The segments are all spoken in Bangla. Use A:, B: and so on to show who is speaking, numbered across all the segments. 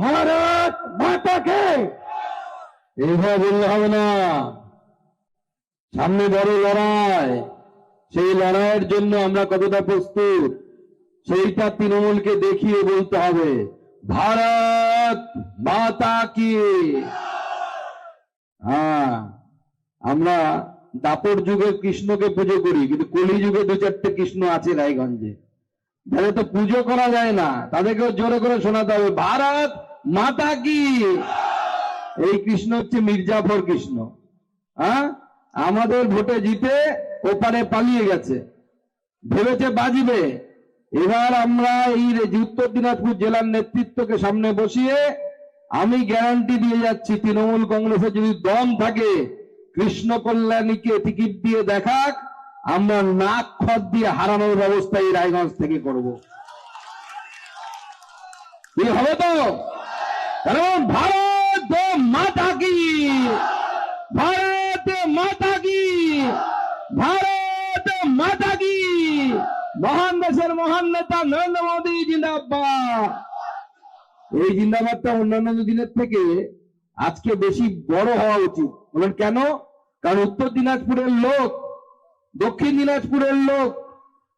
A: ভারত মাতাকে এইভাবে বললে হবে না। সামনে বড় লড়াই, সেই লড়াইয়ের জন্য আমরা কতটা প্রস্তুত সেইটা তৃণমূলকে দেখিয়ে বলতে হবে। ভারত মাতা কি। হ্যাঁ, আমরা দাপর যুগে কৃষ্ণকে পুজো করি, কিন্তু কলি যুগে দু চারটে কৃষ্ণ আছে রায়গঞ্জে, যাদের তো পুজো করা যায় না, তাদেরকেও জোরে করে শোনাতে হবে ভারত মাতা কি। এই কৃষ্ণ হচ্ছে মির্জাফর কৃষ্ণ। হ্যাঁ, আমাদের ভোটে জিতে ওপারে পালিয়ে গেছে, ভেবেছে বাজিবে। এবার আমরা এই উত্তর দিনাজপুর জেলার নেতৃত্বকে সামনে বসিয়ে আমি গ্যারান্টি দিয়ে যাচ্ছি, তৃণমূল কংগ্রেসের যদি দম থাকে কৃষ্ণ কল্যাণীকে টিকিট দিয়ে দেখাক, আমরা নাক খত দিয়ে হারানোর ব্যবস্থা এই রায়গঞ্জ থেকে করব। কি হবে তো? কারণ ভারত মাতা কি, ভারত মাতা কি, ভারত মাতা কি। মহান দেশের মহান নেতা নরেন্দ্র মোদী জিন্দাবাদ। এই জিন্দাবাদটা অন্যান্য দিনের থেকে আজকে বেশি বড় হওয়া উচিত। বলেন কেন? কারণ উত্তর দিনাজপুরের লোক, দক্ষিণ দিনাজপুরের লোক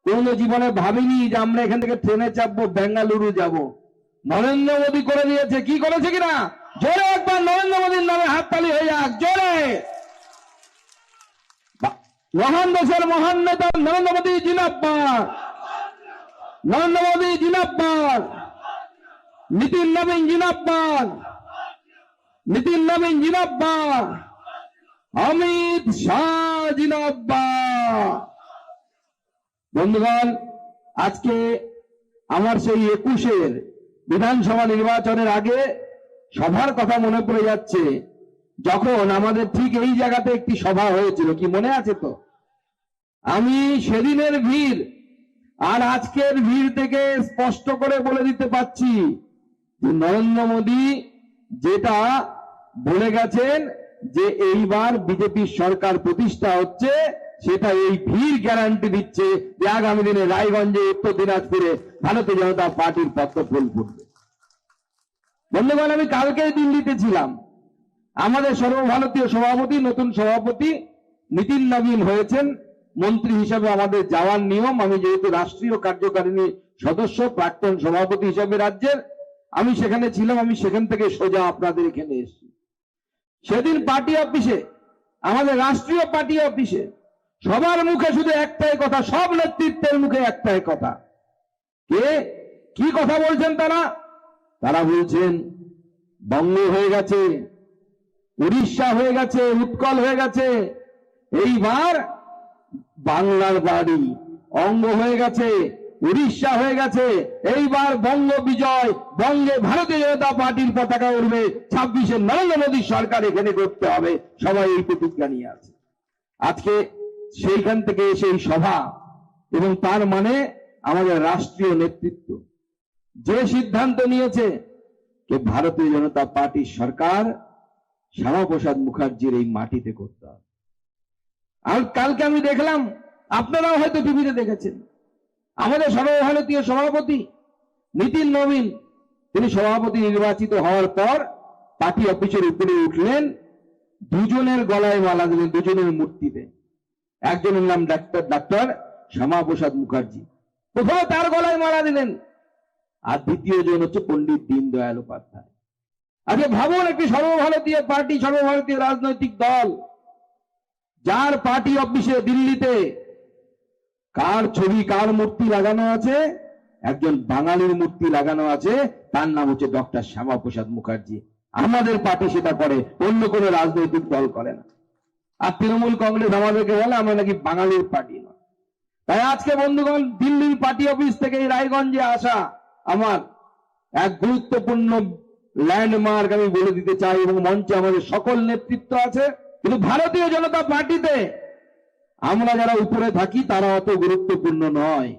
A: কোন জীবনে ভাবেনি যে আমরা এখান থেকে ট্রেনে চাপবো বেঙ্গালুরু যাব। নরেন্দ্র মোদী করে দিয়েছে। কি করেছে কিনা জোরে একবার নরেন্দ্র মোদীর নামে হাততালি হয়ে যাক জোরে। মহান দেশের মহান নেতা নরেন্দ্র মোদী জিন্দাবাদ, নরেন্দ্র মোদী জিন্দাবাদ, নীতিন নবীন জিন্দাবাদ, নীতিন নবীন জিন্দাবাদ, অমিত শাহ জিন্দাবাদ। বন্ধুগণ, আজকে আমার সেই 21-এর বিধানসভা নির্বাচনের আগে সভার কথা মনে পড়ে যাচ্ছে, যখন আমাদের ঠিক এই জায়গাতে একটি সভা হয়েছিল। কি মনে আছে তো? আমি সেদিনের ভিড় আর আজকের ভিড় থেকে স্পষ্ট করে বলে দিতে পারছি যে নরেন্দ্র মোদী যেটা বলে গেছেন যে এইবার বিজেপির সরকার প্রতিষ্ঠা হচ্ছে, সেটা এই ভিড় গ্যারান্টি দিচ্ছে যে আগামী দিনে রায়গঞ্জে, উত্তর দিনাজপুরে ভারতীয় জনতা পার্টির পদ্ম ফুল ফুটবে। বন্ধুগণ, আমি কালকেই দিল্লিতে ছিলাম। আমাদের সর্বভারতীয় সভাপতি, নতুন সভাপতি নীতিন নবীন হয়েছেন। মন্ত্রী হিসাবে আমাদের যাওয়ার নিয়ম। আমি যেহেতু রাষ্ট্রীয় কার্যকারিণী সদস্য, প্রাক্তন সভাপতি হিসাবে রাজ্যের, আমি সেখানে ছিলাম। আমি সেখান থেকে সোজা আপনাদের এখানে এসেছি। সেদিন পার্টি অফিসে, আমাদের রাষ্ট্রীয় পার্টি অফিসে সবার মুখে শুধু একটাই কথা, সব নেতৃত্বের মুখে একটাই কথা। কে কি কথা বলছেন তারা? তারা বলছেন বঙ্গ হয়ে গেছে, উড়িষ্যা হয়ে গেছে, উৎকল হয়ে গেছে, এইবার বাংলার বাড়ি। অঙ্গ হয়ে গেছে, উড়িষ্যা হয়ে গেছে, এইবার বঙ্গ বিজয়, বঙ্গে ভারতীয় জনতা পার্টির পতাকা উঠবে, 26-এ নরেন্দ্র মোদীর সরকার এখানে করতে হবে। সবাই এই প্রতিজ্ঞা নিয়ে আছে। আজকে সেইখান থেকে সেই সভা, এবং তার মানে আমাদের রাষ্ট্রীয় নেতৃত্ব যে সিদ্ধান্ত নিয়েছে যে ভারতীয় জনতা পার্টির সরকার শ্যামাপ্রসাদ মুখার্জির এই মাটিতে করতে হবে। আর কালকে আমি দেখলাম, আপনারাও হয়তো টিভিতে দেখেছেন, আমাদের সর্বভারতীয় সভাপতি নীতিন নবীন, তিনি সভাপতি নির্বাচিত হওয়ার পর পার্টি অফিসের উপরে উঠলেন, দুজনের গলায় মালা দিলেন, দুজনের মূর্তিতে। একজনের নাম ডাক্তার শ্যামাপ্রসাদ মুখার্জি, প্রথমে তার গলায় মালা দিলেন, আর দ্বিতীয় জন হচ্ছে পণ্ডিত দীনদয়াল উপাধ্যায়। আগে ভাবুন, একটি সর্বভারতীয় পার্টি, সর্বভারতীয় রাজনৈতিক দল, যার পার্টি অফিসে দিল্লিতে কার ছবি, কার মূর্তি লাগানো আছে? একজন বাঙালির মূর্তি লাগানো আছে, তার নাম হচ্ছে ডক্টর শ্যামাপ্রসাদ মুখার্জি। আমাদের পার্টি সেটা করে, অন্য কোনো রাজনৈতিক দল করে না। আর তৃণমূল কংগ্রেস আমাদেরকে বলে আমরা নাকি বাঙালির পার্টি নয়। তাই আজকে বন্ধুগণ, দিল্লির পার্টি অফিস থেকে এই রায়গঞ্জে আসা আমার এক গুরুত্বপূর্ণ ল্যান্ডমার্ক আমি বলে দিতে চাই, এবং মঞ্চে আমাদের সকল নেতৃত্ব আছে। কিন্তু ভারতীয় জনতা পার্টিতে আমরা যারা উপরে থাকি তারা অত গুরুত্বপূর্ণ নয়।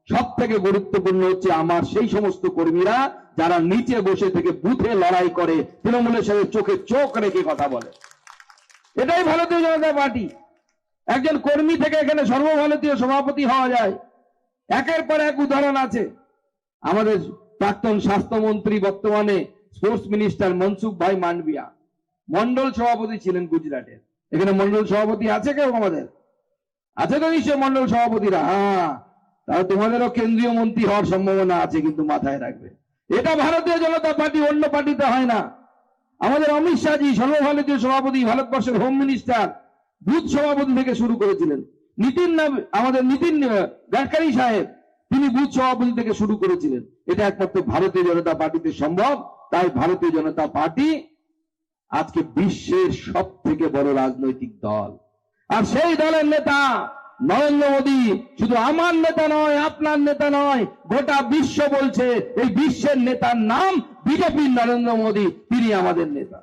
A: সব থেকে গুরুত্বপূর্ণ হচ্ছে আমার সেই সমস্ত কর্মীরা যারা নিচে বসে থেকে বুথে লড়াই করে, তৃণমূলের সাথে চোখে চোখ রেখে কথা বলে। এটাই ভারতীয় জনতা পার্টি। একজন কর্মী থেকে এখানে সর্বভারতীয় সভাপতি হওয়া যায়, একের পর এক উদাহরণ আছে। আমাদের প্রাক্তন স্বাস্থ্যমন্ত্রী বর্তমানে স্পোর্টস মিনিস্টার মনসুখ ভাই মান্ডভিয়া মন্ডল সভাপতি ছিলেন গুজরাটের। এখানে মন্ডল সভাপতি আছে কেউ আমাদের? আছে তো নিশ্চয় মন্ডল সভাপতিরা? হ্যাঁ, তাহলে তোমাদেরও কেন্দ্রীয় মন্ত্রী হওয়ার সম্ভাবনা আছে, কিন্তু মাথায় রাখবে এটা ভারতীয় জনতা পার্টি, অন্য পার্টিতে হয় না। আমাদের অমিত শাহজি সর্বভারতীয় সভাপতি, ভারতবর্ষের হোম মিনিস্টার, বুথ সভাপতি থেকে শুরু করেছিলেন। আমাদের নীতিন গাডকারি সাহেব, তিনি বুথ সভাপতি থেকে শুরু করেছিলেন। এটা একমাত্র ভারতীয় জনতা পার্টিতে সম্ভব। তাই ভারতীয় জনতা পার্টি আজকে বিশ্বের সব থেকে বড় রাজনৈতিক দল। আর সেই দলের নেতা নরেন্দ্র মোদী শুধু আমার নেতা নয়, আপনার নেতা নয়, গোটা বিশ্ব বলছে এই বিশ্বের নেতার নাম বিজেপির নরেন্দ্র মোদী, তিনি আমাদের নেতা।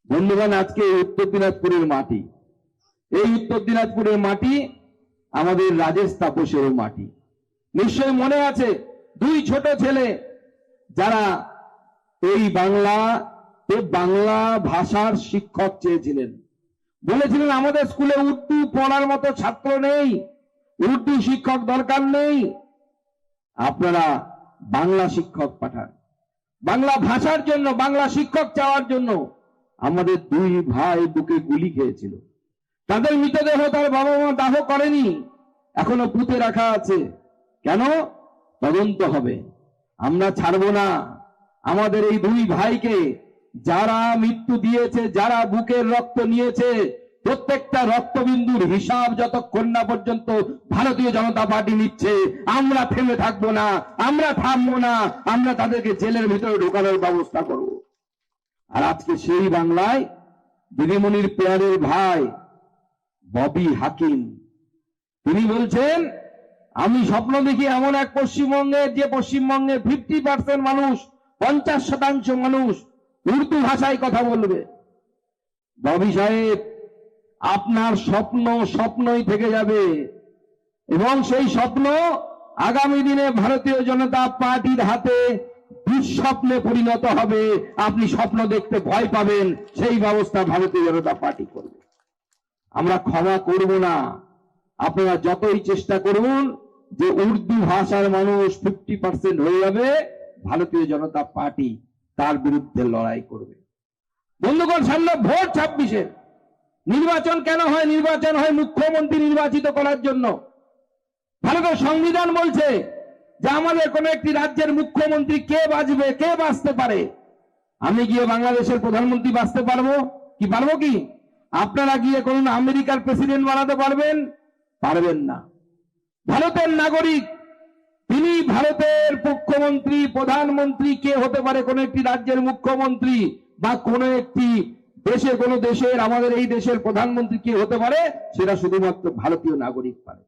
A: বন্ধুগণ, আজকে উত্তর দিনাজপুরের মাটি, এই উত্তর দিনাজপুরের মাটি আমাদের রাজেশ তাপসের মাটি। নিশ্চয় মনে আছে দুই ছোট ছেলে যারা এই বাংলা ভাষার শিক্ষক চেয়েছিলেন, বলেছিলেন আমাদের স্কুলে উর্দু পড়ার মতো ছাত্র নেই, উর্দু শিক্ষক দরকার নেই, আপনারা বাংলা শিক্ষক পাঠান। বাংলা ভাষার জন্য, বাংলা শিক্ষক চাওয়ার জন্য আমাদের দুই ভাই বুকে গুলি খেয়েছিল। তাদের মৃতদেহ তার বাবা মা দাহ করেনি, এখনো পুঁতে রাখা আছে। কেন? তদন্ত হবে, আমরা ছাড়ব না। আমাদের এই দুই ভাইকে যারা মৃত্যু দিয়েছে, যারা বুকের রক্ত নিয়েছে, প্রত্যেকটা রক্তবিন্দুর হিসাব যতক্ষণ না পর্যন্ত ভারতীয় জনতা পার্টি নিচ্ছে, আমরা থেমে থাকবো না, আমরা থামবো না, আমরা তাদেরকে জেলের ভিতরে ঢোকানোর ব্যবস্থা করব। আর আজকে সেই বাংলায় দিদিমণির পেয়ারের ভাই ববি হাকিম, তিনি বলছেন আমি স্বপ্ন দেখি এমন এক পশ্চিমবঙ্গের, যে পশ্চিমবঙ্গে 50% মানুষ, 50% মানুষ উর্দু ভাষায় কথা বলবে। ববি সাহেব, আপনার স্বপ্ন স্বপ্নই থেকে যাবে, এবং সেই স্বপ্ন আগামী দিনে ভারতীয় জনতা পার্টির হাতে দুঃস্বপ্নে পরিণত হবে। আপনি স্বপ্ন দেখতে ভয় পাবেন, সেই ব্যবস্থা ভারতীয় জনতা পার্টি করবে। আমরা ক্ষমা করব না। আপনারা যতই চেষ্টা করুন যে উর্দু ভাষার মানুষ 50% হয়ে যাবে, ভারতীয় জনতা পার্টি তার বিরুদ্ধে লড়াই করবে। বন্ধুগণ, সামনে ভোট 26-এর নির্বাচন কেন হয়? নির্বাচন হয় মুখ্যমন্ত্রী নির্বাচিত করার জন্য। ভারতের সংবিধান বলছে যে আমাদের কোন একটি রাজ্যের মুখ্যমন্ত্রী কে বাঁচবে, কে বাঁচতে পারে। আমি গিয়ে বাংলাদেশের প্রধানমন্ত্রী বাঁচতে পারবো কি? পারবো কি? আপনারা গিয়ে কোন আমেরিকার প্রেসিডেন্ট বানাতে পারবেন? পারবেন না। ভারতের নাগরিক, তিনি ভারতের মুখ্যমন্ত্রী, প্রধানমন্ত্রী কে হতে পারে? কোন একটি রাজ্যের মুখ্যমন্ত্রী বা কোন একটি দেশে, কোন দেশের, আমাদের এই দেশের প্রধানমন্ত্রী কে হতে পারে? সেটা শুধুমাত্র ভারতীয় নাগরিক পারে।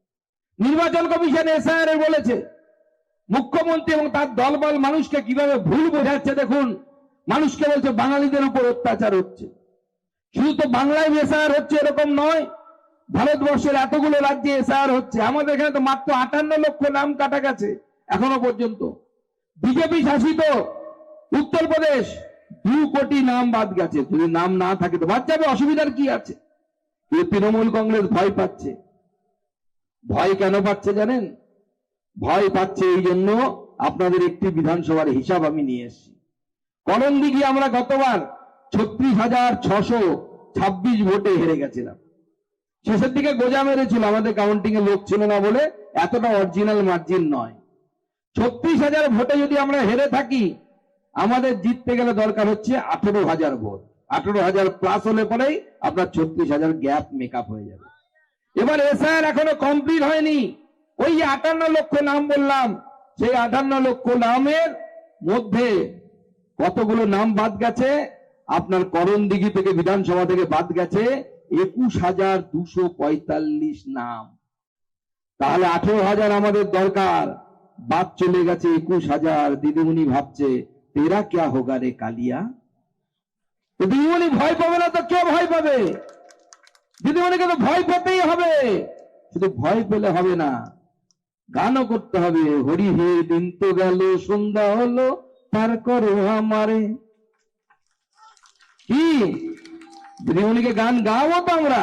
A: নির্বাচন কমিশন এসআইআর বলেছে মুখ্যমন্ত্রী এবং তার দলবল মানুষকে কিভাবে ভুল বোঝাচ্ছে দেখুন। মানুষকে বলছে বাঙালিদের উপর অত্যাচার হচ্ছে। শুধু তো বাংলায় এসআইআর হচ্ছে এরকম নয়, ভারতবর্ষের এতগুলো রাজ্যে এসআইআর হচ্ছে। আমাদের এখানে তো মাত্র 58 লক্ষ নাম কাটা গেছে এখনো পর্যন্ত। বিজেপি শাসিত উত্তরপ্রদেশ 2 কোটি নাম বাদ গেছে। যদি নাম না থাকে তো বাদ যাবে, অসুবিধার কি আছে? তৃণমূল কংগ্রেস ভয় পাচ্ছে। ভয় কেন পাচ্ছে জানেন? ভয় পাচ্ছে এই জন্য, আপনাদের একটি বিধানসভার হিসাব আমি নিয়ে এসেছি। করণদিঘি আমরা গতবার 36,626 ভোটে হেরে গেছিলাম। শেষের দিকে গোজা মেরেছিল, আমাদের কাউন্টিং এ লোক ছিল না বলে, এতটা অরিজিনাল মার্জিন নয়। 36,000 ভোটে যদি আমরা হেরে থাকি, আমাদের জিততে গেলে দরকার হচ্ছে 18,000 ভোট। 18,000 প্লাস হলে পরেই আপনার 36,000 গ্যাপ মেকআপ হয়ে যাবে। এবার এসআইআর এখনো কমপ্লিট হয়নি। ওই যে 58 লক্ষ নাম বললাম, সেই 58 লক্ষ নামের মধ্যে কতগুলো নাম বাদ গেছে? আপনার করণদিঘি থেকে, বিধানসভা থেকে বাদ গেছে 21,245 নাম। তাহলে 18,000 আমাদের দরকার, বাদ চলে গেছে 21,000। দিদিমণি ভাবছে তেরা ক্যা হোগা রে কালিয়া। দিদিমণি ভয় পাবে না তো কে ভয় পাবে? দিদিমণিকে তো ভয় পেতেই হবে। শুধু ভয় পেলে হবে না, গানও করতে হবে। হরি হে দিন তো গেল, সন্ধ্যা হলো, তার করো আমারে। কি দিদিমণিকে গান গাওয়াবো তো আমরা,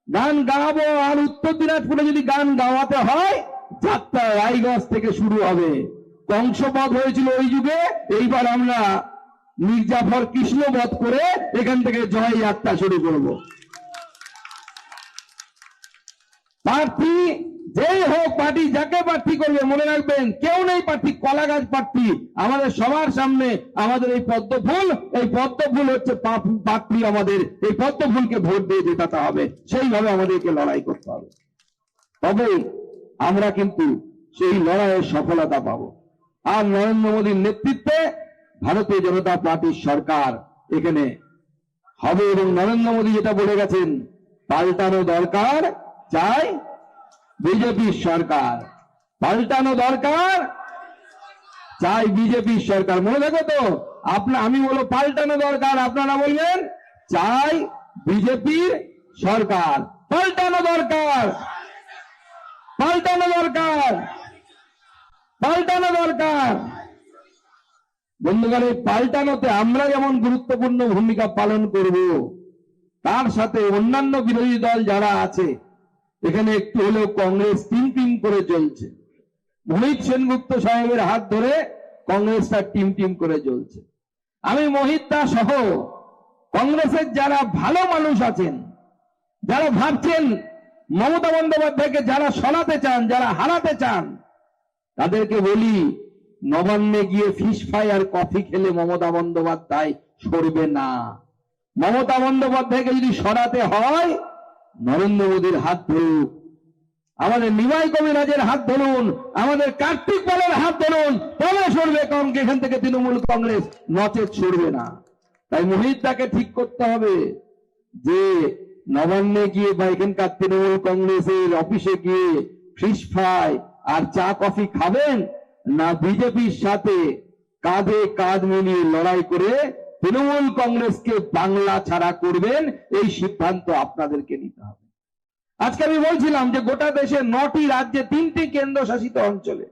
A: গান গাওয়াবো। আর উত্তর দিনাজপুরে যদি গান গাওয়াতে হয়, যাত্রা রায়গঞ্জ থেকে শুরু হবে। কংসবধ হয়েছিল ওই যুগে, এইবার আমরা মির্জাফর কৃষ্ণবধ করে এখান থেকে জয় যাত্রা শুরু করব। প্রার্থী যেই হোক, পার্টি যাকে প্রার্থী করবে, মনে রাখবেন কেউ নেই প্রার্থী, কলা গাছ প্রার্থী। আমাদের সবার সামনে আমাদের এই পদ্মফুল, এই পদ্মফুল হচ্ছে প্রার্থী। আমাদের এই পদ্মফুলকে ভোট দিয়ে জেতাতে হবে, সেইভাবে আমাদেরকে লড়াই করতে হবে, তবে আমরা কিন্তু সেই লড়াইয়ের সফলতা পাবো। আর নরেন্দ্র মোদীর নেতৃত্বে ভারতীয় জনতা পার্টির সরকার এখানে হবে, এবং নরেন্দ্র মোদী যেটা বলে গেছেন, পাল্টানো দরকার, চাই বিজেপির সরকার, পাল্টানো দরকার, চাই বিজেপির সরকার। মনে থাকো তো, আমি বলবো পাল্টানো দরকার, আপনারা বলবেন চাই বিজেপির সরকার। পাল্টানো দরকার, পাল্টানো দরকার, পাল্টানো দরকার। বন্ধুগণ, এই পাল্টানোতে আমরা যেমন গুরুত্বপূর্ণ ভূমিকা পালন করব, তার সাথে অন্যান্য বিরোধী দল যারা আছে, এখানে একটু হলেও কংগ্রেস টিম করে চলছে। মোহিত সেনগুপ্ত সাহেবের হাত ধরে কংগ্রেসটা টিম করে চলছে। আমি মোহিত দা সহ কংগ্রেসের যারা ভালো মানুষ আছেন, যারা ভাবছেন মমতা বন্দ্যোপাধ্যায়কে যারা সরাতে চান, যারা হারাতে চান, তাদেরকে বলি, নবান্নে গিয়ে ফিশ ফ্রাই আর কফি খেলে মমতা বন্দ্যোপাধ্যায় সরবে না। মমতা বন্দ্যোপাধ্যায়কে যদি সরাতে হয়, নরেন্দ্র মোদীর হাত ধরুন, আমাদের নিমাই কবিরাজের হাত ধরুন, আমাদের কার্তিক পালের হাত ধরুন, তবে সরবে এখান থেকে তৃণমূল কংগ্রেস, নচেত সরবে না। তাই মোহিতদাকে ঠিক করতে হবে যে নবান্নে গিয়ে বা এখানকার তৃণমূল কংগ্রেসের অফিসে গিয়ে ফিশ ফ্রাই আর চা কফি খাবেন, না বিজেপির সাথে কাঁধে কাঁধ মিলিয়ে লড়াই করে তৃণমূল কংগ্রেসকে বাংলা ছাড়া করবেন, এই সিদ্ধান্ত আপনাদেরকে নিতে হবে। আজকে আমি বলছিলাম যে গোটা দেশে 9টি রাজ্যে 3টি কেন্দ্রশাসিত অঞ্চলে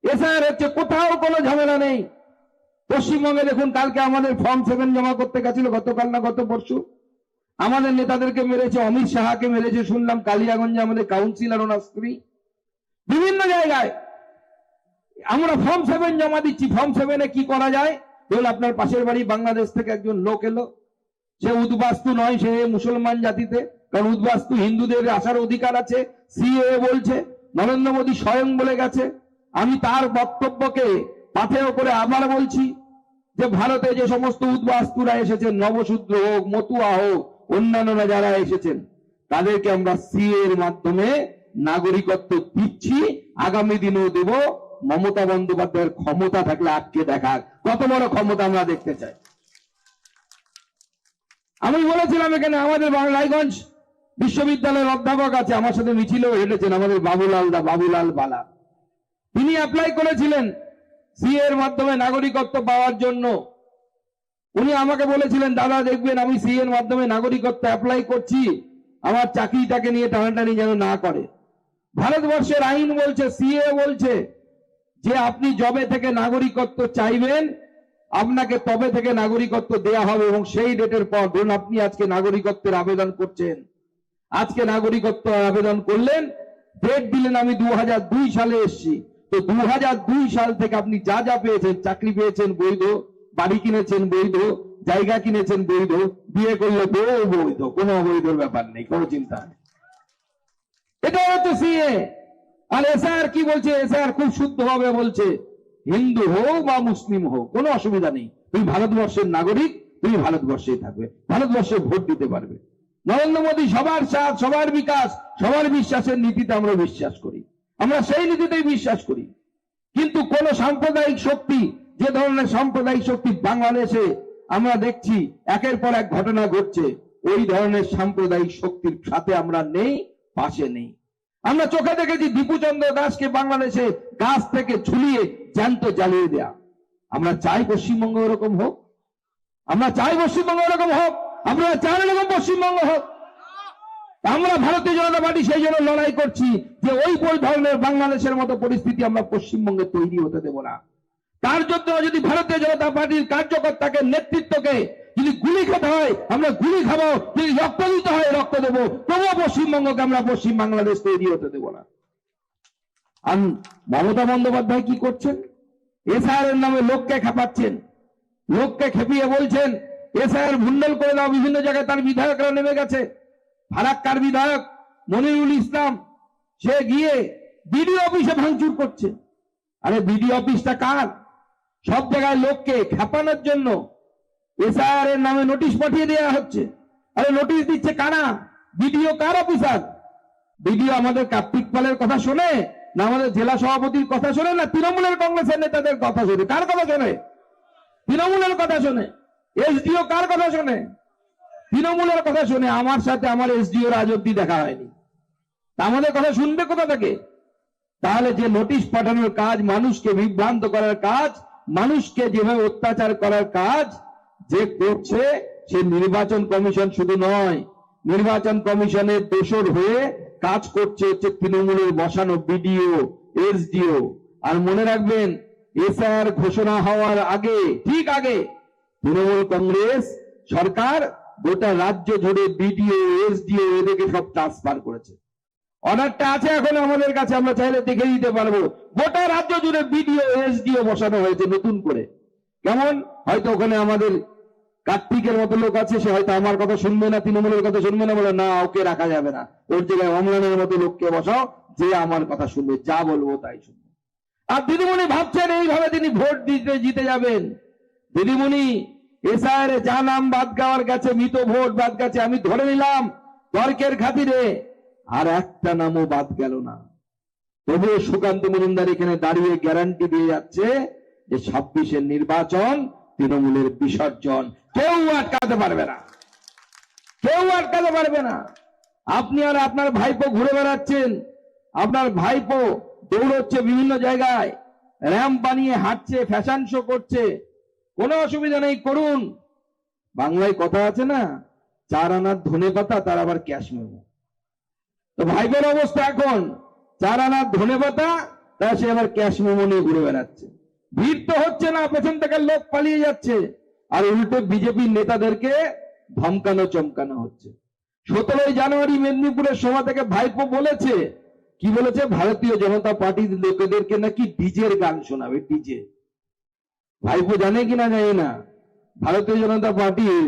A: এসআইআর হচ্ছে, কোথাও কোনো ঝামেলা নেই। পশ্চিমবঙ্গে দেখুন, কালকে আমাদের ফর্ম 7 জমা করতে গেছিল, গতকাল না গত পরশু, আমাদের নেতাদেরকে মেরেছে, অমিত শাহকে মেরেছে শুনলাম, কালিয়াগঞ্জে আমাদের কাউন্সিলর ওনার স্ত্রী, বিভিন্ন জায়গায় আমরা ফর্ম 7 জমা দিচ্ছি। ফর্ম 7-এ কি করা যায়? ধরুন আপনার পাশের বাড়ি বাংলাদেশ থেকে একজন লোক এলো, সে উদ্বাস্তু নয়, সে মুসলমান জাতিতে, কারণ উদ্বাস্তু হিন্দুদের আসার অধিকার আছে, সিএএ বলছে, নরেন্দ্র মোদী স্বয়ং বলে গেছে। আমি তার বক্তব্যকে পাথেয় করে আবার বলছি যে ভারতে যে সমস্ত উদ্বাস্তুরা এসেছেন, নবশূদ্র হোক, মতুয়া হোক, অন্যান্যরা যারা এসেছেন, তাদেরকে আমরা সিএএ এর মাধ্যমে নাগরিকত্ব দিচ্ছি, আগামী দিনেও দেব। মমতা বন্দ্যোপাধ্যায়ের ক্ষমতা থাকলে আটকে দেখা, কত বড় ক্ষমতা আমরা দেখতে চাই। আমি বলেছিলাম এখানে আমাদের রায়গঞ্জ বিশ্ববিদ্যালয়ের অধ্যাপক আছে, আমার সাথে মিছিলেও হেঁটেছেন, আমাদের বাবুলাল বালা, তিনি অ্যাপ্লাই করেছিলেন সিএ এর মাধ্যমে নাগরিকত্ব পাওয়ার জন্য। উনি আমাকে বলেছিলেন, দাদা দেখবেন আমি সিএ এর মাধ্যমে নাগরিকত্ব অ্যাপ্লাই করছি, আমার চাকরিটাকে নিয়ে টানাটানি যেন না করে। ভারতবর্ষের আইন বলছে, সিএ বলছে যে আপনি যবে থেকে নাগরিকত্ব চাইবেন, আপনাকে তবে থেকে নাগরিকত্ব দেয়া হবে, এবং সেই ডেটের পর, ধরুন আপনি আজকে নাগরিকত্বের আবেদন করছেন, আজকে নাগরিকত্ব আবেদন করলেন, ডেট দিলেন আমি 2002 সালে এসেছি, তো 2002 সাল থেকে আপনি যা যা পেয়েছেন, চাকরি পেয়েছেন বৈধ, বাড়ি কিনেছেন বৈধ, জায়গা কিনেছেন বৈধ, বিয়ে করলে বউ বৈধ, কোনো অবৈধর ব্যাপার নেই, কোনো চিন্তা নেই। এটা হচ্ছে সিএ। আর এসআইআর কি বলছে? এসআইআর খুব শুদ্ধভাবে বলছে, হিন্দু হোক বা মুসলিম হোক কোনো অসুবিধা নেই, তুমি ভারতবর্ষের নাগরিক, তুমি ভারতবর্ষেই থাকবে, ভারতবর্ষে ভোট দিতে পারবে। নরেন্দ্র মোদী সবার সাথ, সবার বিকাশ, সবার বিশ্বাসের নীতিতে আমরা বিশ্বাস করি, আমরা সেই নীতিতেই বিশ্বাস করি। কিন্তু কোন সাম্প্রদায়িক শক্তি, যে ধরনের সাম্প্রদায়িক শক্তি বাংলাদেশে আমরা দেখছি একের পর এক ঘটনা ঘটছে, ওই ধরনের সাম্প্রদায়িক শক্তির সাথে আমরা নেই, পাশে নেই। আমরা চোখে দেখেছি দীপুচন্দ্র দাসকে বাংলাদেশে গাছ থেকে ঝুলিয়ে জ্যান্ত জ্বালিয়ে দেয়া। আমরা চাই পশ্চিমবঙ্গ এরকম হোক, আমরা চাই পশ্চিমবঙ্গ এরকম হোক, আপনারা চান এরকম পশ্চিমবঙ্গ হোক। আমরা ভারতীয় জনতা পার্টি সেই জন্য লড়াই করছি যে ওই ধরনের বাংলাদেশের মতো পরিস্থিতি আমরা পশ্চিমবঙ্গে তৈরি হতে দেব না। তার জন্য যদি ভারতীয় জনতা পার্টির কার্যকর্তাকে, নেতৃত্বকে যদি গুলি খেতে হয় আমরা গুলি খাবো, যদি রক্ত দিতে হয় রক্ত দেবো, তবুও পশ্চিমবঙ্গকে আমরা পশ্চিম বাংলাদেশ তৈরি হতে দেব না। আর মমতা বন্দ্যোপাধ্যায় কি করছেন? এসআইআর এর নামে লোককে খেপাচ্ছেন, লোককে খেপিয়ে বলছেন এসআইআর ভুন্ডল করে দাও। বিভিন্ন জায়গায় তার বিধায়করা নেমে গেছে। ফারাক্কার বিধায়ক মনিরুল ইসলাম সে গিয়ে বিডিও অফিসে ভাঙচুর করছে। আরে বিডিও অফিসটা কার? সব জায়গায় লোককে খেপানোর জন্য এসআইআর এর নামে নোটিশ পাঠিয়ে দেওয়া হচ্ছে। আরে নোটিশ দিচ্ছে কারা? বিডিও কার অফিসার? বিডিও আমাদের কার্তিক পালের কথা শোনে না আমাদের জেলা সভাপতির কথা শোনে না তৃণমূলের কংগ্রেসের নেতাদের কথা শোনে? কার কথা শোনে? তৃণমূলের কথা শোনে। এসডিও কার কথা শোনে? তৃণমূলের কথা শোনে। আমার সাথে আমার এসডিও আজ অব্দি দেখা হয়নি, তা আমাদের কথা শুনবে কোথা থেকে? তাহলে যে নোটিশ পাঠানোর কাজ, মানুষকে বিভ্রান্ত করার কাজ, মানুষকে যেভাবে অত্যাচার করার কাজ যে করছে, সে নির্বাচন কমিশন শুধু নয়, নির্বাচন কমিশনের দোসর হয়ে কাজ করছে হচ্ছে তৃণমূলের বসানো বিডিও, এসডিও। আর মনে রাখবেন, এসআইআর ঘোষণা হওয়ার আগে, ঠিক আগে, তৃণমূল কংগ্রেস সরকার গোটা রাজ্য জুড়ে বিডিও, এসডিও এদেরকে সব ট্রান্সফার করেছে। অর্ডারটা আছে এখন আমাদের কাছে, আমরা চাইলে দেখে দিতে পারবো। গোটা রাজ্য জুড়ে বিডিও, এসডিও বসানো হয়েছে নতুন করে। কেমন? হয়তো ওখানে আমাদের কার্তিকের মতো লোক আছে, সে হয়তো আমার কথা শুনবে না, তৃণমূলের কথা শুনবে না, বলে না ওকে রাখা যাবে না, ওর জায়গায় অম্লানের মতো লোককে বসাও, যে আমার কথা শুনবে, যা বলবো তাই শুনবে। আর দিদিমণি ভাবছেন এইভাবে তিনি ভোট দিতে জিতে যাবেন। দিদিমণি এসআইআর যা নাম বাদ গাওয়ার গেছে, মৃত ভোট বাদ গেছে, আমি ধরে নিলাম তর্কের খাতিরে, আর একটা নামও বাদ গেল না। তবুও সুকান্ত মজুমদার এখানে দাঁড়িয়ে গ্যারান্টি দিয়ে যাচ্ছে যে 26-এর নির্বাচন তৃণমূলের বিসর্জন, কেউ আটকাতে পারবে না, কেউ আটকাতে পারবে না। আপনি আর আপনার ভাইপো ঘুরে বেড়াচ্ছেন, আপনার ভাইপো দৌড়চ্ছে বিভিন্ন জায়গায়, র্যাম্প বানিয়ে হাঁটছে, ফ্যাশন শো করছে, কোনো অসুবিধা নেই, করুন। বাংলায় কথা আছে না, 4 আনার ধনে পাতা তার আবার ক্যাশ মেমো। তো ভাইপোর অবস্থা এখন 4 আনার ধনে পাতা, তা সে আবার ক্যাশ মেমো নিয়ে ঘুরে বেড়াচ্ছে। ভিড় তো হচ্ছে না, পেছন থেকে লোক পালিয়ে যাচ্ছে, আর উল্টো বিজেপির নেতাদেরকে ধমকানো চমকানো হচ্ছে। 17 জানুয়ারি মেদিনীপুরের সভা থেকে ভাইপো বলেছে, কি বলেছে? ভারতীয় জনতা পার্টির লোকেদেরকে নাকি ডিজের গান শোনাবে, ডিজে। ভাইপো জানে কিনা জানি না, ভারতীয় জনতা পার্টির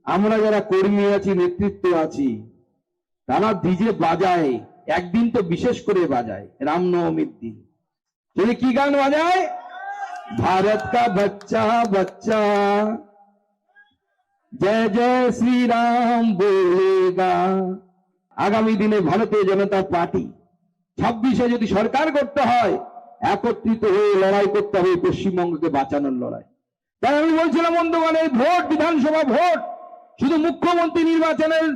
A: আমরা যারা কর্মী আছি, নেতৃত্ব আছি, তারা ডিজে বাজায়, একদিন তো বিশেষ করে বাজায়, রামনবমীর দিন। তিনি কি গান বাজায়? भारत का बच्चा बच्चा जय जय श्री राम बोलेगा। আগামী দিনে ভারতীয় জনতা পার্টি 26-এ যদি সরকার করতে হয়, একত্রিত হয়ে লড়াই করতে হবে পশ্চিমবঙ্গকে বাঁচানোর লড়াই। তাই আমি বলছিলাম বন্ধুগণ, এই ভোট, বিধানসভা ভোট শুধু মুখ্যমন্ত্রী নির্বাচনের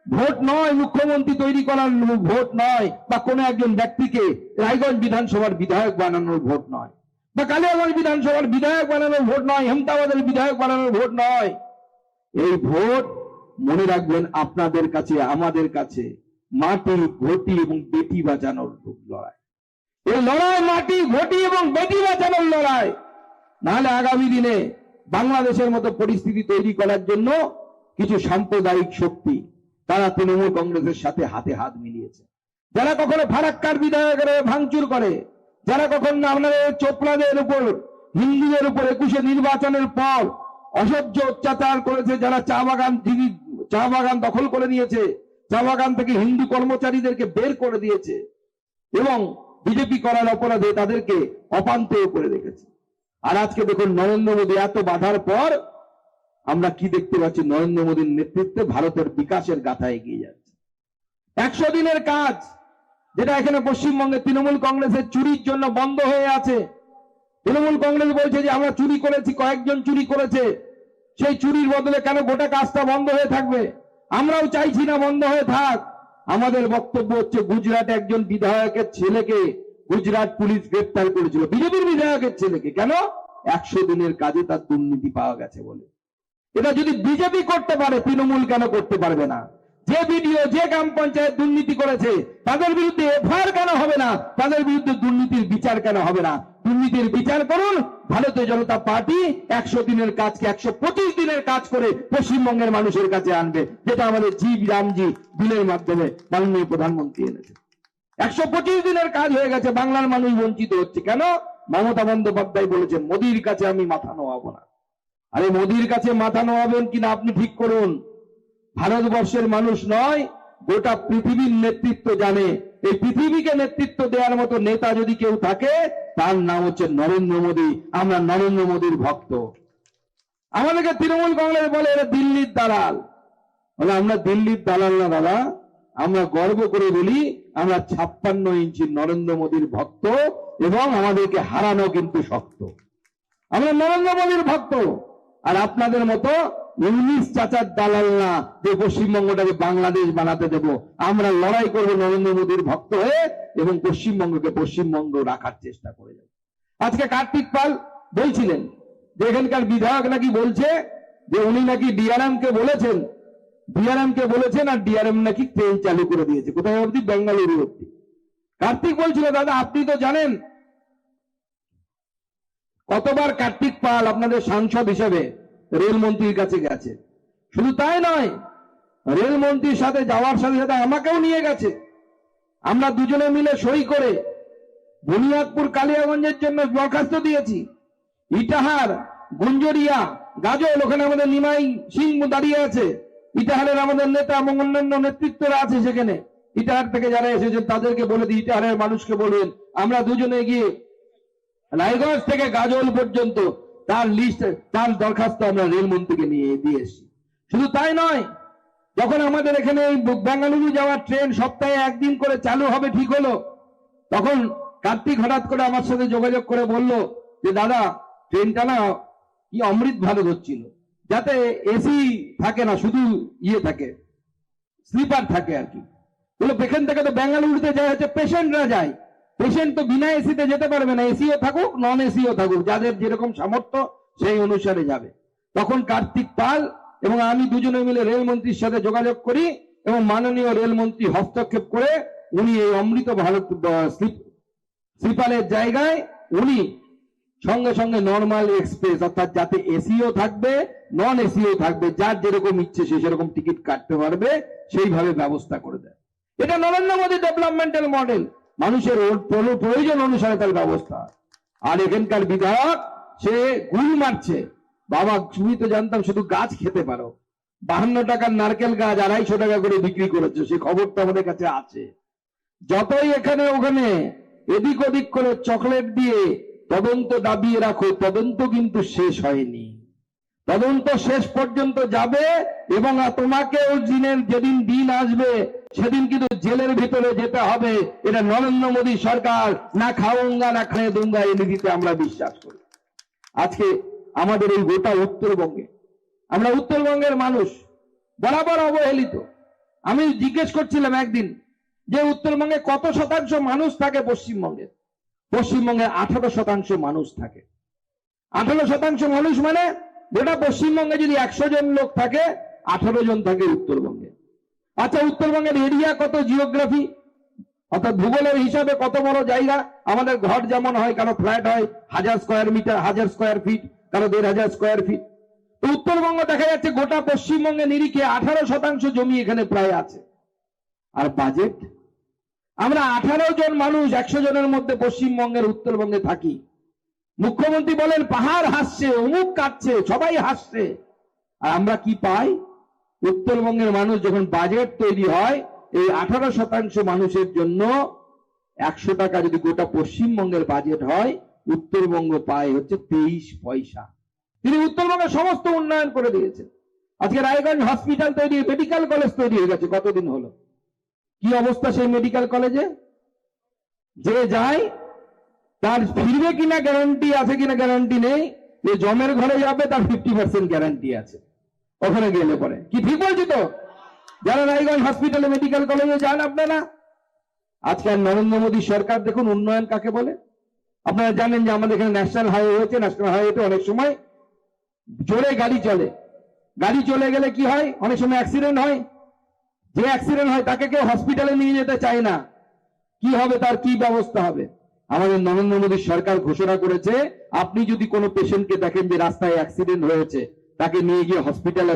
A: ভোট নয়, মুখ্যমন্ত্রী তৈরি করার ভোট নয়, বা কোনো একজন ব্যক্তিকে রায়গঞ্জ বিধানসভার বিধায়ক বানানোর ভোট নয়, বা কালিয়াগঞ্জ বিধানসভার বিধায়ক বানানোর ভোট নয়, হেমতাবাদের বিধায়ক বানানোর ভোট নয়। এই ভোট মনে রাখবেন আপনাদের কাছে, আমাদের কাছে মাটি, ঘটি এবং বেটি বাঁচানোর লড়াই। এই লড়াই মাটি, ঘটি এবং বেটি বাঁচানোর লড়াই। নাহলে আগামী দিনে বাংলাদেশের মতো পরিস্থিতি তৈরি করার জন্য কিছু সাম্প্রদায়িক শক্তি তারা তৃণমূল কংগ্রেসের সাথে হাতে হাত মিলিয়েছে। যারা কখনো ফারাক্কার বিধায়কের ভাঙচুর করে, যারা কখনো আপনাদের চোপড়াদের উপর, হিন্দুদের উপর 21-এ নির্বাচনের পর অসহ্য অত্যাচার করেছে, যারা চা বাগান দখল করে নিয়েছে, চা বাগান থেকে হিন্দু কর্মচারীদেরকে বের করে দিয়েছে, এবং বিজেপি করার অপরাধে তাদেরকে অপান্তেয় করে রেখেছে। আর আজকে দেখুন, নরেন্দ্র মোদী এত বাধার পর আমরা কি দেখতে পাচ্ছি? নরেন্দ্র মোদীর নেতৃত্বে ভারতের বিকাশের গাথা এগিয়ে যাচ্ছে। 100 দিনের কাজ, যেটা এখানে পশ্চিমবঙ্গে তৃণমূল কংগ্রেসের চুরির জন্য বন্ধ হয়ে আছে। তৃণমূল কংগ্রেস বলছে যে আমরা চুরি করেছি, কয়েকজন চুরি করেছে, সেই চুরির বদলে কেন গোটা কাজটা বন্ধ হয়ে থাকবে? আমরাও চাইছি না বন্ধ হয়ে থাক। আমাদের বক্তব্য হচ্ছে, গুজরাটে একজন বিধায়কের ছেলেকে গুজরাট পুলিশ গ্রেপ্তার করেছিল, বিজেপির বিধায়কের ছেলেকে। কেন? 100 দিনের কাজে তার দুর্নীতি পাওয়া গেছে বলে। এটা যদি বিজেপি করতে পারে, তৃণমূল কেন করতে পারবে না? যে বিডিও, যে গ্রাম পঞ্চায়েত দুর্নীতি করেছে, তাদের বিরুদ্ধে এফআইআর কেন হবে না? তাদের বিরুদ্ধে দুর্নীতির বিচার কেন হবে না? দুর্নীতির বিচার করুন। ভারতীয় জনতা পার্টি 100 দিনের কাজকে 125 দিনের কাজ করে পশ্চিমবঙ্গের মানুষের কাছে আনবে, যেটা আমাদের রামজি বিলের মাধ্যমে মাননীয় প্রধানমন্ত্রী এনেছে। 125 দিনের কাজ হয়ে গেছে, বাংলার মানুষ বঞ্চিত হচ্ছে। কেন? মমতা বন্দ্যোপাধ্যায় বলেছেন মোদির কাছে আমি মাথা নোয়াবো না। আরে মোদির কাছে মাথা নোয়াবেন কিনা আপনি ঠিক করুন। ভারতবর্ষের মানুষ নয়, গোটা পৃথিবীর নেতৃত্ব জানে। এই পৃথিবীকে নেতৃত্ব দেওয়ার মতো নেতা যদি কেউ থাকে তার নাম হচ্ছে নরেন্দ্র মোদী। আমরা নরেন্দ্র মোদীর ভক্ত। আমাদেরকে তৃণমূল কংগ্রেস বলে এরা দিল্লির দালাল। বলে আমরা দিল্লির দালাল না দাদা, আমরা গর্ব করে বলি আমরা 56 ইঞ্চি নরেন্দ্র মোদীর ভক্ত এবং আমাদেরকে হারানো কিন্তু শক্ত। আমরা নরেন্দ্র মোদীর ভক্ত। আর আপনাদের মতো ইংলিশ চাচার দালাল না যে পশ্চিমবঙ্গটাকে বাংলাদেশ বানাতে দেব। আমরা লড়াই করব নরেন্দ্র মোদীর ভক্ত হয়ে এবং পশ্চিমবঙ্গকে পশ্চিমবঙ্গ রাখার চেষ্টা করে যাব। আজকে কার্তিক পাল বলছিলেন যে এখানকার বিধায়ক নাকি বলছে যে উনি নাকি ডিআরএম কে বলেছেন আর ডিআরএম নাকি ট্রেন চালু করে দিয়েছে। কোথায় অবধি? বেঙ্গালুরু অবধি। কার্তিক বলছিল দাদা আপনি তো জানেন কতবার কার্তিক পাল আপনাদের সাংসদ হিসেবে রেলমন্ত্রীর কাছে গেছে। শুধু তাই নয়, রেলমন্ত্রীর সাথে যাওয়ার সাথে সাথে আমাকেও নিয়ে গেছে। আমরা দুজনে মিলে সই করে বুনিয়াদপুর কালিয়াগঞ্জের জন্য দরখাস্ত দিয়েছি। ইটাহার, গুঞ্জরিয়া, গাজল, ওখানে আমাদের নিমাই সিং দাঁড়িয়ে আছে। ইটাহারের আমাদের নেতা এবং অন্যান্য নেতৃত্বরা আছে সেখানে। ইটাহার থেকে যারা এসেছেন তাদেরকে বলে দিই, ইটাহারের মানুষকে বলবেন আমরা দুজনে গিয়ে রায়গঞ্জ থেকে গাজল পর্যন্ত তার লিস্ট, তার দরখাস্ত আমরা রেলমন্ত্রীকে নিয়ে দিয়ে এসেছি। শুধু তাই নয়, যখন আমাদের এখানে বেঙ্গালুরু যাওয়ার ট্রেন সপ্তাহে একদিন করে চালু হবে ঠিক হলো, তখন কার্তিক হঠাৎ করে আমার সাথে যোগাযোগ করে বলল যে দাদা ট্রেনটা না কি অমৃত ভারত হচ্ছিল, যাতে এসি থাকে না, শুধু ইয়ে থাকে, স্লিপার থাকে আর কি। বলে এখান থেকে তো বেঙ্গালুরুতে যায় হচ্ছে পেশেন্টরা যায়, পেশেন্ট তো বিনা এসিতে যেতে পারবে না, এসিও থাকুক নন এসিও থাকুক, যাদের যেরকম সামর্থ্য সেই অনুসারে যাবে। তখন কার্তিক পাল এবং আমি দুজনে মিলে রেলমন্ত্রীর সাথে যোগাযোগ করি এবং মাননীয় রেলমন্ত্রী হস্তক্ষেপ করে উনি এই অমৃত ভারত স্লিপারের জায়গায় উনি সঙ্গে সঙ্গে নর্মাল এক্সপ্রেস, অর্থাৎ যাতে এসিও থাকবে নন এসিও থাকবে, যার যেরকম ইচ্ছে সে সেরকম টিকিট কাটতে পারবে, সেইভাবে ব্যবস্থা করে দেয়। এটা নরেন্দ্র মোদী ডেভেলপমেন্টাল মডেল, মানুষের প্রয়োজন অনুসারে তার ব্যবস্থা। আর এখানকার বিধায়ক সে গুল মারছে, বাবা তুমি তো জানতাম শুধু গাছ খেতে পারো, 52 টাকার নারকেল গাছ 250 টাকা করে বিক্রি করেছে, সে খবরটা আমাদের কাছে আছে। যতই এখানে ওখানে এদিক ওদিক করে চকলেট দিয়ে তদন্ত দাবিয়ে রাখো, তদন্ত কিন্তু শেষ হয়নি। তদন্ত শেষ পর্যন্ত যাবে এবং তোমাকেও যেদিন দিন আসবে সেদিন কিন্তু জেলের ভিতরে যেতে হবে। এটা নরেন্দ্র মোদী সরকার না খাওঙ্গা না খানে দুঙ্গা এই নীতিতে আমরা বিশ্বাস করি। আজকে আমাদের এই গোটা উত্তরবঙ্গে, আমরা উত্তরবঙ্গের মানুষ বরাবর অবহেলিত। আমি জিজ্ঞেস করছিলাম একদিন যে উত্তরবঙ্গে কত শতাংশ মানুষ থাকে পশ্চিমবঙ্গে? পশ্চিমবঙ্গে 18% মানুষ থাকে। 18% মানুষ মানে গোটা পশ্চিমবঙ্গে যদি 100 জন লোক থাকে 18 জন থাকে উত্তরবঙ্গে। আচ্ছা উত্তরবঙ্গের এরিয়া কত, জিওগ্রাফি অর্থাৎ ভূগোলের হিসাবে কত বড় জায়গা? আমাদের ঘর যেমন হয়, কারো ফ্ল্যাট হয় 1000 স্কয়ার মিটার, 1000 স্কয়ার ফিট, কারো 1500 স্কয়ার ফিট। উত্তরবঙ্গ দেখা যাচ্ছে গোটা পশ্চিমবঙ্গে নিরিখে 18% জমি এখানে প্রায় আছে। আর বাজেট, আমরা 18 জন মানুষ 100 জনের মধ্যে পশ্চিমবঙ্গের উত্তরবঙ্গে থাকি। মুখ্যমন্ত্রী বলেন পাহাড় হাসছে, অমুক কাটছে, সবাই হাসছে। আর আমরা কি পাই? উত্তরবঙ্গের মানুষ যখন বাজেট তৈরি হয়, এই 18% মানুষের জন্য 100 টাকা যদি গোটা পশ্চিমবঙ্গের বাজেট হয়, উত্তরবঙ্গ পায় হচ্ছে 23 পয়সা। তিনি উত্তরবঙ্গের সমস্ত উন্নয়ন করে দিয়েছেন। আজকে রায়গঞ্জ হসপিটাল তৈরি, মেডিকেল কলেজ তৈরি হয়ে গেছে, কতদিন হলো। কি অবস্থা সেই মেডিকেল কলেজে? যে যায় তার ফিরবে কিনা গ্যারান্টি আছে, কিনা গ্যারান্টি নেই। যে জমের ঘরে যাবে তার 50% গ্যারান্টি আছে ওখানে গেলে পরে। কি ঠিক বলছি তো? যারা রায়গঞ্জ হসপিটালে মেডিকেল কলেজে যান আপনারা, আজকে নরেন্দ্র মোদী সরকার দেখুন উন্নয়ন কাকে বলে। আপনারা জানেন যে আমাদের এখানে ন্যাশনাল হাইওয়ে হয়েছে, ন্যাশনাল হাইওয়েতে অনেক সময় জোরে গাড়ি চলে, গাড়ি চলে গেলে কি হয়, অনেক সময় অ্যাক্সিডেন্ট হয়। যে অ্যাক্সিডেন্ট হয় তাকে কেউ হসপিটালে নিয়ে যেতে চায় না। কি হবে, তার কি ব্যবস্থা হবে? আমাদের নরেন্দ্র মোদী সরকার ঘোষণা করেছে আপনি যদি কোনো পেশেন্টকে দেখেন যে রাস্তায় অ্যাক্সিডেন্ট হয়েছে, তাকে নিয়ে গিয়ে হসপিটালে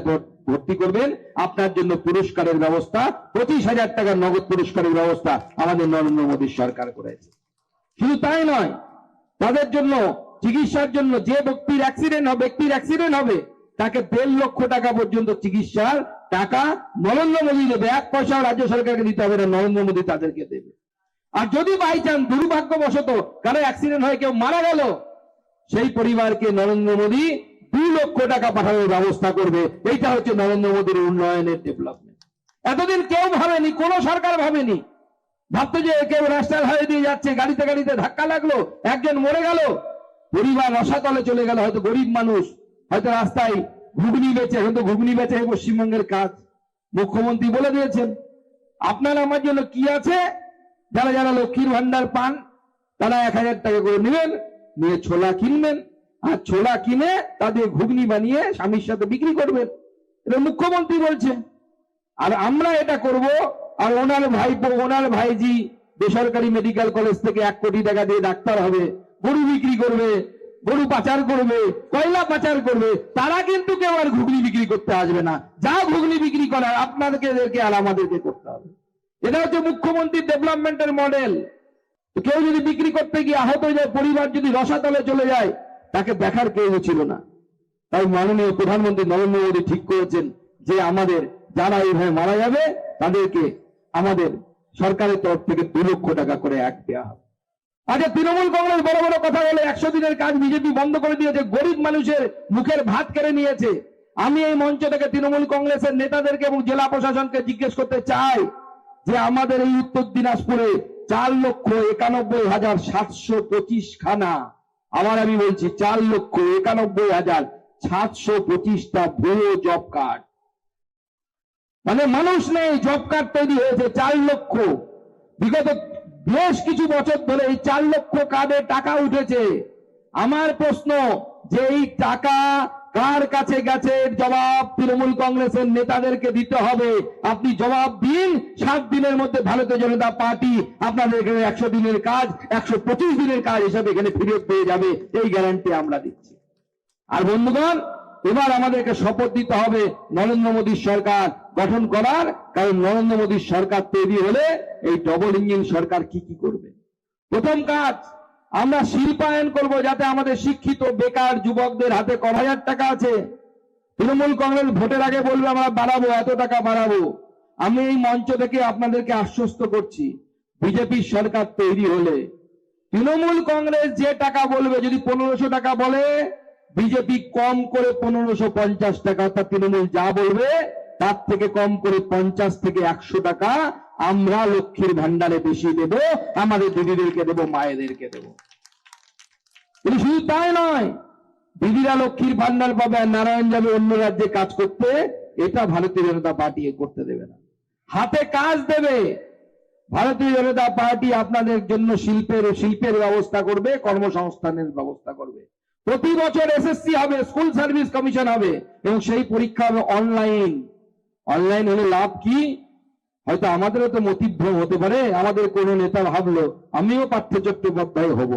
A: ভর্তি করবেন, আপনার জন্য পুরস্কারের ব্যবস্থা, 25,000 টাকার নগদ পুরস্কারের ব্যবস্থা আমাদের নরেন্দ্র মোদী সরকার করেছে। শুধু তাই নয়, তাদের জন্য চিকিৎসার জন্য যে ব্যক্তির অ্যাক্সিডেন্ট হবে তাকে 1.5 লক্ষ টাকা পর্যন্ত চিকিৎসার টাকা নরেন্দ্র মোদী দেবে। 1 পয়সাও রাজ্য সরকারকে দিতে হবে না, নরেন্দ্র মোদী তাদেরকে দেবে। আর যদি বাই চান্স দুর্ভাগ্যবশত কারো অ্যাক্সিডেন্ট হয়ে কেউ মারা গেল, সেই পরিবারকে নরেন্দ্র মোদী 2 লক্ষ টাকা পাঠানোর ব্যবস্থা করবে। এইটা হচ্ছে নরেন্দ্র মোদীর উন্নয়নের ডেভেলপমেন্ট। এতদিন কেউ ভাবেনি, কোন সরকার ভাবেনি। ভাবতো যে কেউ ন্যাশনাল হাইওয়ে দিয়ে যাচ্ছে, গাড়িতে গাড়িতে ধাক্কা লাগলো, একজন মরে গেল, পরিবার রসাতলে চলে গেল। হয়তো গরিব মানুষ, হয়তো রাস্তায় ঘুগনি বেচে, হয়তো ঘুগনি বেচে পশ্চিমবঙ্গের কাজ। মুখ্যমন্ত্রী বলে দিয়েছেন আপনার আমার জন্য কি আছে, যারা যারা লক্ষ্মীর ভান্ডার পান তারা 1000 টাকা করে নেবেন, নিয়ে ছোলা কিনবেন, আর ছোলা কিনে তাদের ঘুগনি বানিয়ে স্বামীর সাথে বিক্রি করবেন। এটা মুখ্যমন্ত্রী বলছে। আর আমরা এটা করব। আর ওনার ভাইপো, ওনার ভাইজি বেসরকারি মেডিকেল কলেজ থেকে 1 কোটি টাকা দিয়ে ডাক্তার হবে, গরু বিক্রি করবে, গরু পাচার করবে, কয়লা পাচার করবে। তারা কিন্তু কেউ আর ঘুগনি বিক্রি করতে আসবে না। যা ঘুগনি বিক্রি করার আপনাদেরকে আর আমাদেরকে করতে হবে। এটা হচ্ছে মুখ্যমন্ত্রীর ডেভেলপমেন্টের মডেল। কেউ যদি বিক্রি করতে গিয়ে আহত হয়ে যায়, পরিবার যদি রসাতলে চলে যায়, তাকে দেখার কেউ ছিল না। তাই মাননীয় প্রধানমন্ত্রী নরেন্দ্র মোদী ঠিক করেছেন যে আমাদের যারা এইভাবে মারা যাবে তাদেরকে আমাদের সরকারের তরফ থেকে 2 লক্ষ টাকা করে দেওয়া হবে। আচ্ছা, তৃণমূল কংগ্রেস বড় বড় কথা বলে 100 দিনের কাজ বিজেপি বন্ধ করে দিয়েছে, গরিব মানুষের মুখের ভাত কেড়ে নিয়েছে। আমি এই মঞ্চ থেকে তৃণমূল কংগ্রেসের নেতাদেরকে এবং জেলা প্রশাসনকে জিজ্ঞেস করতে চাই যে আমাদের এই উত্তর দিনাজপুরে 4,91,725 খানা, আমি বলছি 4,91,725টা ভুয়ো জব কার্ড, মানে মানুষ নেই, জব কার্ড তৈরি হয়েছে 4 লক্ষ। বিগত বেশ কিছু বছর ধরে এই 4 লক্ষ কার্ডে টাকা উঠেছে। আমার প্রশ্ন যে এই টাকা কার কাছে গেছে, জবাব তৃণমূল কংগ্রেসের নেতাদেরকে দিতে হবে। আপনি জবাব দিন। 7 দিনের মধ্যে ভারতীয় জনতা পার্টি আপনাদের এখানে 100 দিনের কাজ 125 দিনের কাজ হিসাবে এখানে ফিরত পেয়ে যাবে, এই গ্যারান্টি আমরা দিচ্ছি। আর বন্ধুগণ, এবার আমাদেরকে শপথ দিতে হবে নরেন্দ্র মোদীর সরকার গঠন করার। কারণ নরেন্দ্র মোদীর সরকার তৈরি হলে এই ডবল ইঞ্জিন সরকার কি কি করবে। প্রথম কাজ, আমরা শিল্পায়ন করব, যাতে আমাদের শিক্ষিত বেকার যুবকদের হাতে 1,000 টাকা আছে। তৃণমূল কংগ্রেস ভোটের আগে বলবে আমরা বাড়াবো, এত টাকা বাড়াবো। আমি এই মঞ্চ থেকে আপনাদেরকে আশ্বস্ত করছি, বিজেপির সরকার তৈরি হলে তৃণমূল কংগ্রেস যে টাকা বলবে, যদি 1500 টাকা বলে, বিজেপি কম করে 1550 টাকা, অর্থাৎ তৃণমূল যা বলবে তার থেকে কম করে 50 থেকে 100 টাকা আমরা লক্ষ্মীর ভান্ডারে বেশি দেব, আমাদের দিদিদেরকে দেব, মায়েদেরকে দেব। শুধু তাই নয়, দিদিরা লক্ষ্মীর ভান্ডার পাবে আর নারায়ণ যাবে অন্য রাজ্যে কাজ করতে, এটা ভারতীয় জনতা পার্টি করতে দেবে না। হাতে কাজ দেবে। ভারতীয় জনতা পার্টি আপনাদের জন্য শিল্পের ব্যবস্থা করবে, কর্মসংস্থানের ব্যবস্থা করবে। প্রতি বছর এসএসসি হবে, স্কুল সার্ভিস কমিশন হবে, এবং সেই পরীক্ষা হবে অনলাইন। অনলাইন হলে লাভ কি? হয়তো আমাদেরও তো মতিভ্রম হতে পারে। আমাদের কোন নেতা ভাবলো আমিও পার্থ চট্টোপাধ্যায় হব,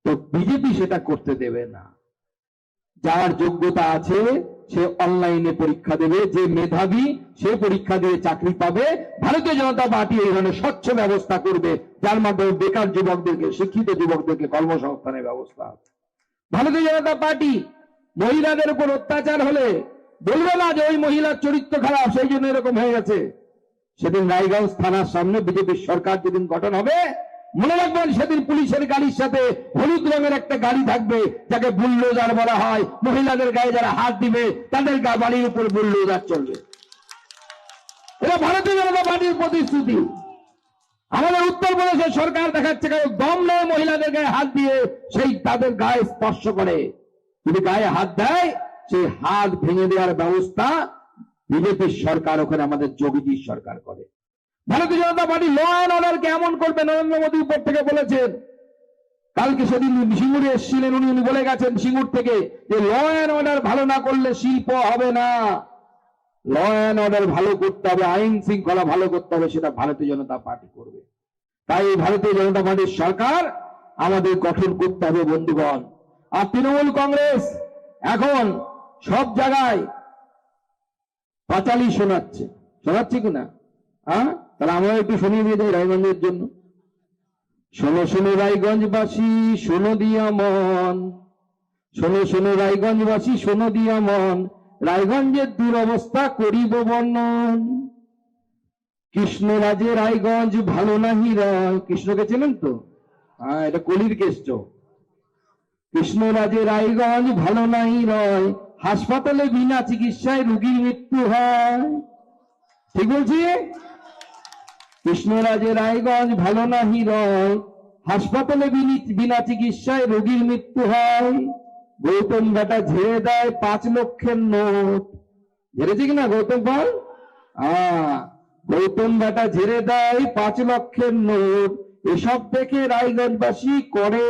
A: তো বিজেপি সেটা করতে দেবে না। যার যোগ্যতা আছে সে অনলাইনে পরীক্ষা দেবে, যে মেধাবী সে পরীক্ষা দিয়ে চাকরি পাবে। ভারতীয় জনতা পার্টি এই ধরনের স্বচ্ছ ব্যবস্থা করবে, যার মাধ্যমে বেকার যুবকদেরকে, শিক্ষিত যুবকদেরকে কর্মসংস্থানের ব্যবস্থা হবে। ভারতীয় জনতা পার্টি মহিলাদের উপর অত্যাচার হলে বলবে না যে ওই মহিলার চরিত্র খারাপ, সেই জন্য এরকম হয়ে গেছে। সেদিন রায়গঞ্জ থানার সামনে বিজেপির সরকার যেদিন গঠন হবে, মনে রাখবেন সেদিন পুলিশের গাড়ির সাথে হলুদ রঙের একটা গাড়ি থাকবে, যাকে বুলডোজার বলা হয়। মহিলাদের গায়ে যারা হাত দিবে তাদের বাড়ির উপর বুলডোজার চলবে। এটা ভারতীয় জনতা পার্টির প্রতিশ্রুতি। আমাদের উত্তরপ্রদেশের সরকার দেখাচ্ছে কারো দম নেই মহিলাদের গায়ে হাত দিয়ে সেই তাদের গায়ে স্পর্শ করে। যদি গায়ে হাত দেয়, সেই হাত ভেঙে দেওয়ার ব্যবস্থা বিজেপির সরকার ওখানে আমাদের যোগীজির সরকার করে। ভারতীয় জনতা পার্টি ল অ্যান্ড অর্ডার কেমন করবে নরেন্দ্র মোদী উপর থেকে বলেছেন। কালকে সেদিন সিঙ্গুরে এসেছিলেন, উনি বলে গেছেন সিঙ্গুর থেকে যে ল অ্যান্ড অর্ডার ভালো না করলে শিল্প হবে না। ল অ্যান্ড অর্ডার ভালো করতে হবে, আইন শৃঙ্খলা ভালো করতে হবে, সেটা ভারতীয় জনতা পার্টি করবে। তাই ভারতীয় জনতা পার্টির সরকার আমাদের গঠন করতে হবে বন্ধুগণ। আর তৃণমূল কংগ্রেস এখন সব জায়গায় পাঁচালি শোনাচ্ছে কিনা? হ্যাঁ, তাহলে আমরা একটু শুনিয়ে দিয়ে যাই রায়গঞ্জের জন্য। শোনো শোনো রায়গঞ্জবাসী, শোনো দিয়া মন, শোনো শোনো রায়গঞ্জবাসী, শোনো দিয়া মন, রায়গঞ্জের দুরবস্থা করিব বর্ণন। কৃষ্ণরাজে রায়গঞ্জ ভালো নাহি রয়। কৃষ্ণকে চেনেন তো? হ্যাঁ, এটা কলির কেষ্ট। কৃষ্ণরাজে রায়গঞ্জ ভালো নাহি রয়, হাসপাতালে বিনা চিকিৎসায় রোগীর মৃত্যু হয়। ঠিক বলছি? কৃষ্ণরাজে রায়গঞ্জ ভালো নাহি রয়, হাসপাতালে বিনা চিকিৎসায় রোগীর মৃত্যু হয়। গৌতম বেটা ঝেড়ে দেয় 5 লক্ষের নোট। ঝেড়েছে কিনা গৌতম পাল? গৌতম বেটা ঝেড়ে দেয় 5 লক্ষের নোট। এসব দেখে রায়গঞ্জবাসী করে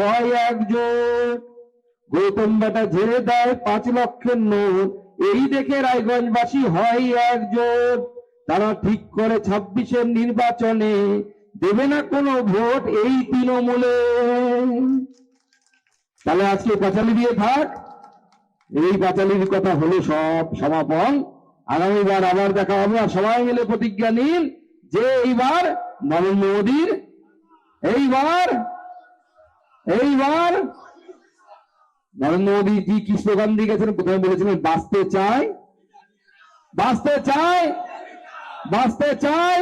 A: হয় একজোট। গৌতম বেটা ঝেড়ে দেয় 5 লক্ষের নোট, এই দেখে রায়গঞ্জবাসী হয় একজোট। তারা ঠিক করে 26-এর নির্বাচনে দেবে না কোনো ভোট এই তৃণমূলে। তাহলে আজকে পাঁচালি দিয়ে থাক। এই পাঁচালির কথা হলো সব সমাপন। আগামীবার আবার দেখা হবে। আর সবাই মিলে প্রতিজ্ঞা নিন যে এইবার নরেন্দ্র মোদীর, এইবার নরেন্দ্র মোদী জি কি স্লোগান দিয়ে গেছেন? প্রথমে বলেছিলেন বাঁচতে চাই, বাঁচতে চাই, বাঁচতে চাই,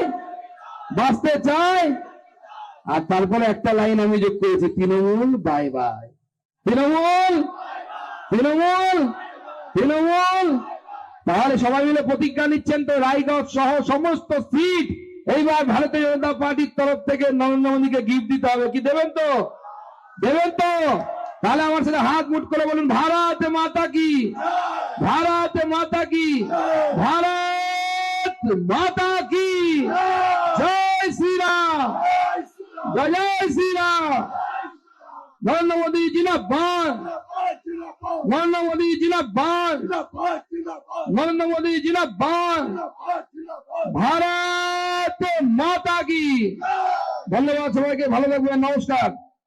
A: বাঁচতে চাই। আর তারপরে একটা লাইন আমি যোগ করেছি, তৃণমূল বাই বাই। তৃণমূল, তৃণমূল, তৃণমূল। তাহলে সবাই মিলে প্রতিজ্ঞা নিচ্ছেন তো রায়গঞ্জ সহ সমস্ত সিট এইবার ভারতীয় জনতা পার্টির তরফ থেকে নরেন্দ্র মোদীকে গিফট দিতে হবে। কি দেবেন তো? দেবেন তো? তাহলে আমার সাথে হাত মুঠ করে বলুন, ভারত মাতা কি, ভারত মাতা কি, ভারত মাতা কি, জয় শ্রীরাম, জয় শ্রীরাম। নরেন্দ্র মোদী জিন্দাবাদ, নরেন্দ্র মোদী জিন্দাবাদ, নরেন্দ্র মোদী জিন্দাবাদ, ভারত মাতা কি। ধন্যবাদ সবাইকে, ভালো থাকবেন, নমস্কার।